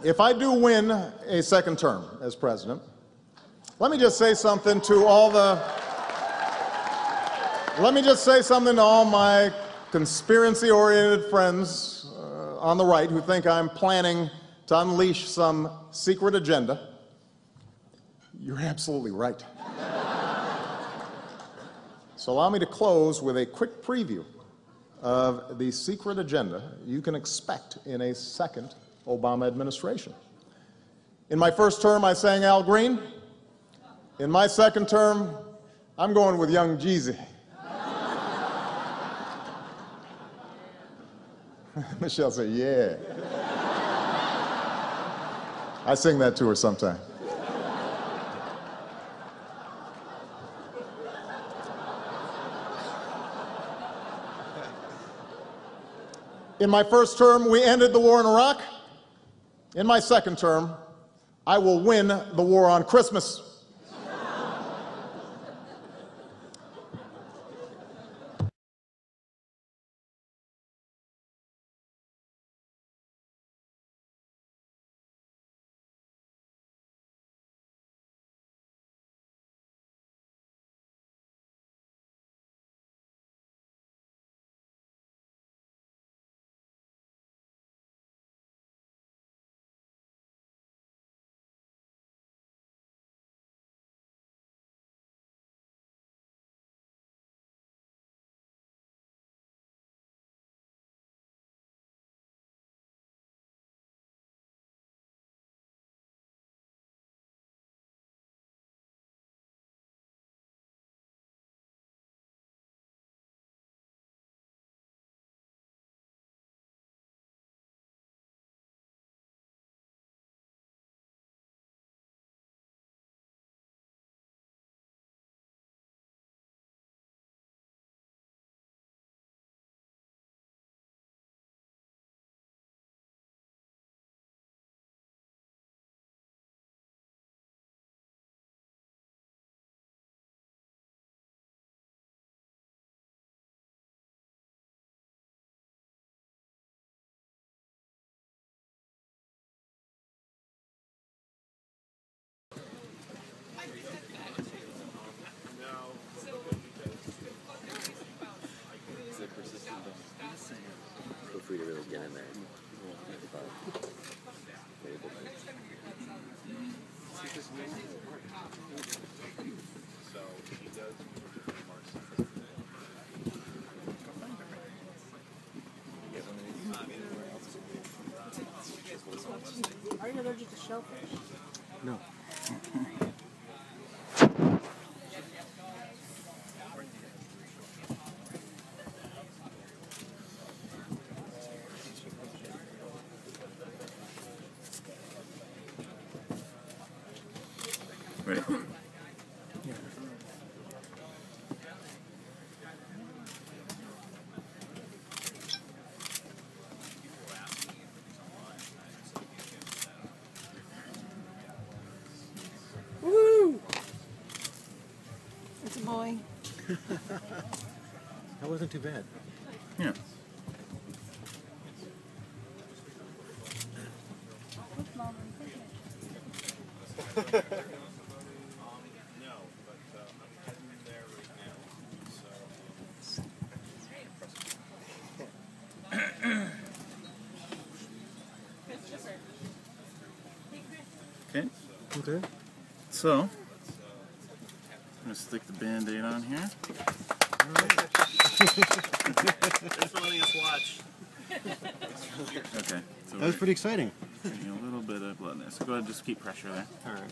if I do win a second term as president, let me just say something to all my conspiracy-oriented friends on the right who think I'm planning to unleash some secret agenda. You're absolutely right. So allow me to close with a quick preview of the secret agenda you can expect in a second Obama administration. In my first term, I sang Al Green. In my second term, I'm going with young Jeezy. Michelle said, yeah. I sing that to her sometime. In my first term, we ended the war in Iraq. In my second term, I will win the war on Christmas. Feel free to really get in there. Are you allergic to shellfish? No. Ready? Yeah. Woo! It's a boy. That wasn't too bad. Yeah. Okay. Okay. So, I'm gonna stick the Band-Aid on here. Thanks for letting us watch. Okay. So That was pretty exciting. getting a little bit of blood in there. So go ahead and just keep pressure there. All right.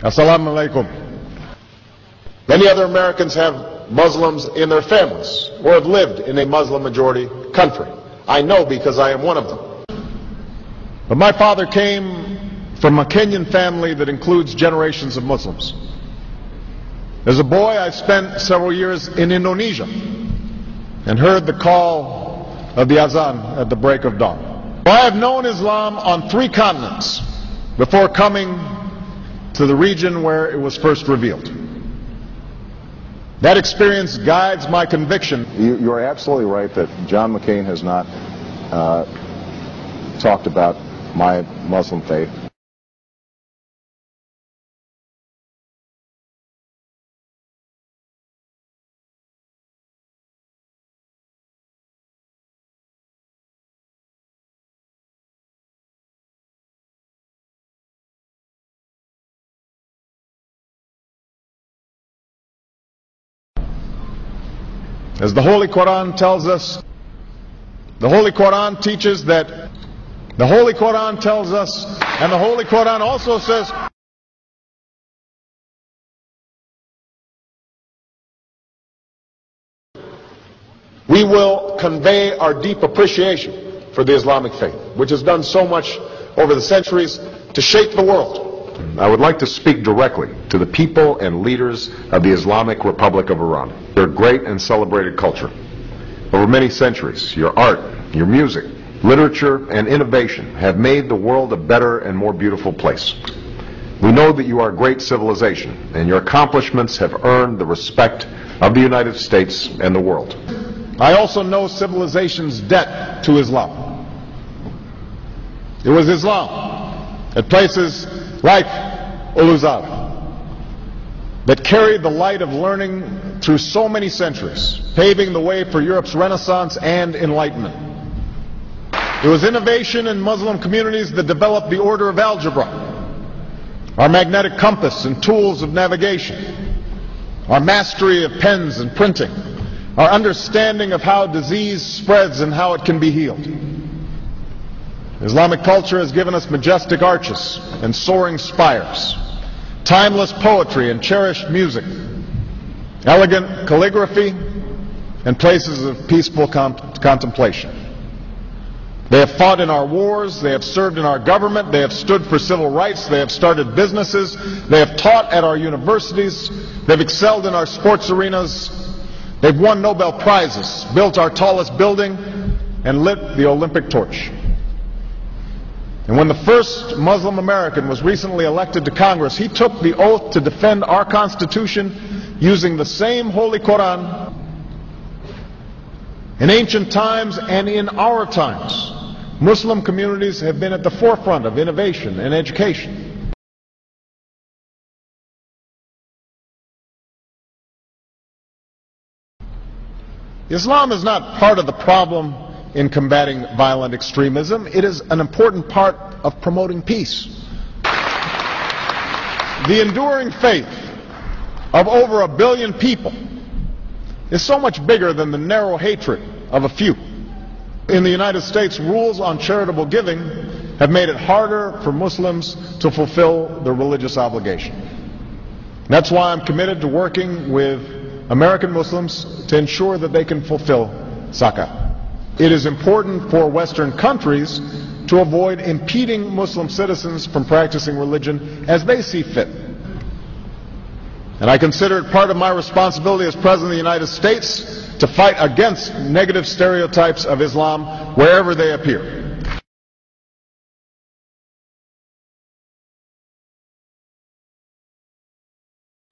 Assalamu alaikum. Many other Americans have Muslims in their families or have lived in a Muslim-majority country. I know because I am one of them. But my father came from a Kenyan family that includes generations of Muslims. As a boy, I spent several years in Indonesia and heard the call of the azan at the break of dawn. I have known Islam on 3 continents before coming to the region where it was first revealed. That experience guides my conviction. You're absolutely right that John McCain has not talked about my Muslim faith. As the Holy Quran tells us, the Holy Quran teaches that, the Holy Quran tells us, and the Holy Quran also says, we will convey our deep appreciation for the Islamic faith, which has done so much over the centuries to shape the world. I would like to speak directly to the people and leaders of the Islamic Republic of Iran. Their great and celebrated culture. Over many centuries, your art, your music, literature, and innovation have made the world a better and more beautiful place. We know that you are a great civilization, and your accomplishments have earned the respect of the United States and the world. I also know civilization's debt to Islam. It was Islam at places like Uluzar that carried the light of learning through so many centuries, paving the way for Europe's Renaissance and Enlightenment. It was innovation in Muslim communities that developed the order of algebra, our magnetic compass and tools of navigation, our mastery of pens and printing, our understanding of how disease spreads and how it can be healed. Islamic culture has given us majestic arches and soaring spires, timeless poetry and cherished music, elegant calligraphy, and places of peaceful contemplation. They have fought in our wars, they have served in our government, they have stood for civil rights, they have started businesses, they have taught at our universities, they've excelled in our sports arenas, they've won Nobel Prizes, built our tallest building, and lit the Olympic torch. And when the first Muslim American was recently elected to Congress, he took the oath to defend our Constitution using the same Holy Quran. In ancient times and in our times, Muslim communities have been at the forefront of innovation and education. Islam is not part of the problem in combating violent extremism. It is an important part of promoting peace. The enduring faith of over 1 billion people is so much bigger than the narrow hatred of a few. In the United States, rules on charitable giving have made it harder for Muslims to fulfill their religious obligation. That's why I'm committed to working with American Muslims to ensure that they can fulfill zakah. It is important for Western countries to avoid impeding Muslim citizens from practicing religion as they see fit. And I consider it part of my responsibility as President of the United States to fight against negative stereotypes of Islam wherever they appear.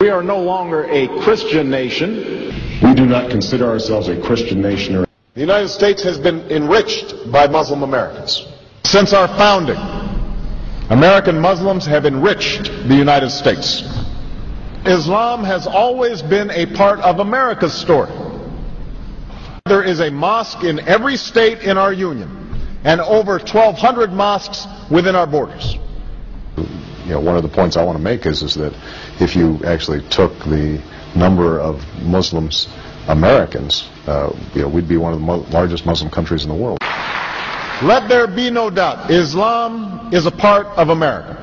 We are no longer a Christian nation. We do not consider ourselves a Christian nation. The United States has been enriched by Muslim Americans. Since our founding, American Muslims have enriched the United States. Islam has always been a part of America's story. There is a mosque in every state in our union, and over 1,200 mosques within our borders. One of the points I want to make is that if you actually took the number of Muslims Americans, we'd be one of the largest Muslim countries in the world. Let there be no doubt, Islam is a part of America.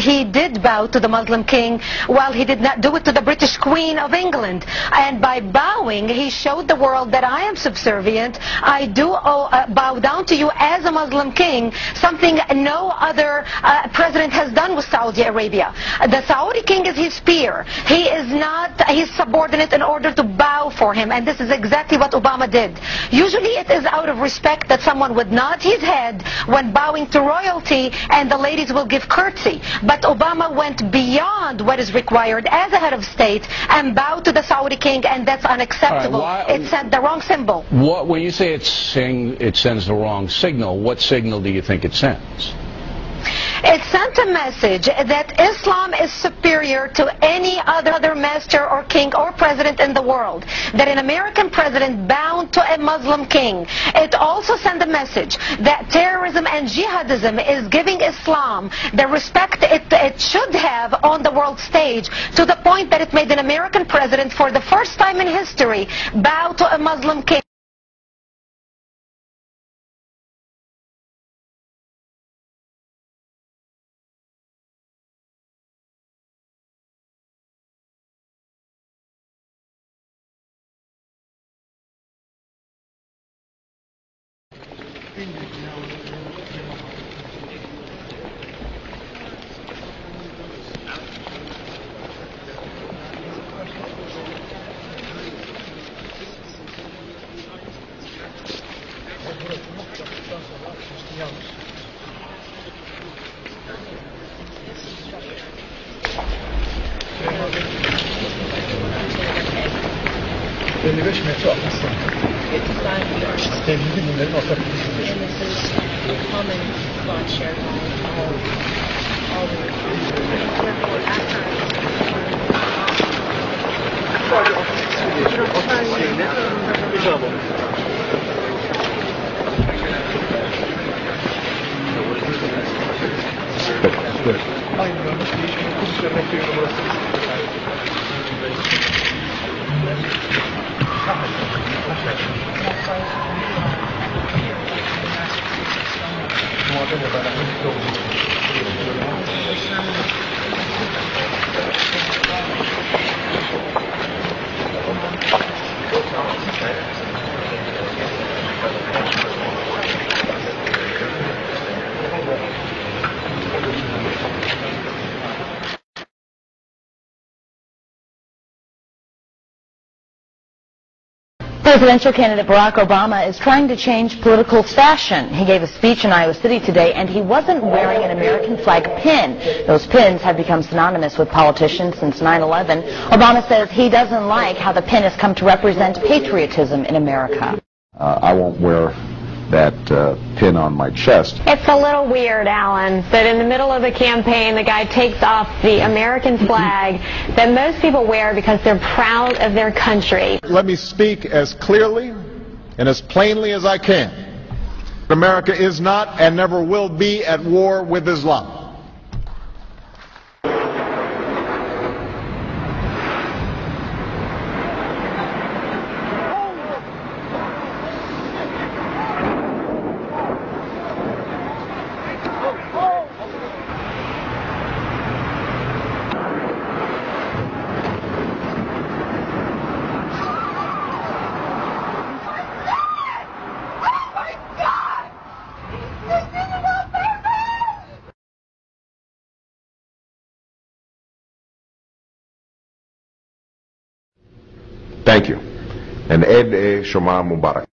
he did bow to the Muslim king, while he did not do it to the British Queen of England. And by bowing, he showed the world that I am subservient. I do bow down to you as a Muslim king, something no other president has done with Saudi Arabia. The Saudi king is his peer. He is not his subordinate in order to bow for him, and this is exactly what Obama did. Usually it is out of respect that someone would nod his head when bowing to royalty, and the ladies will give curtsy. But Obama went beyond what is required as a head of state and bowed to the Saudi king, and that's unacceptable. It sent the wrong symbol. When you say it sends the wrong signal, what signal do you think it sends? It sent a message that Islam is superior to any other master or king or president in the world, that an American president bound to a Muslim king. It also sent a message that terrorism and jihadism is giving Islam the respect it should have on the world stage, to the point that it made an American president, for the first time in history, bow to a Muslim king. Presidential candidate Barack Obama is trying to change political fashion. He gave a speech in Iowa City today, and he wasn't wearing an American flag pin. Those pins have become synonymous with politicians since 9/11. Obama says he doesn't like how the pin has come to represent patriotism in America. I won't wear that pin on my chest. It's a little weird, Alan, that in the middle of the campaign the guy takes off the American flag that most people wear because they're proud of their country. Let me speak as clearly and as plainly as I can. America is not and never will be at war with Islam. Thank you. And Eid Shoma Mubarak.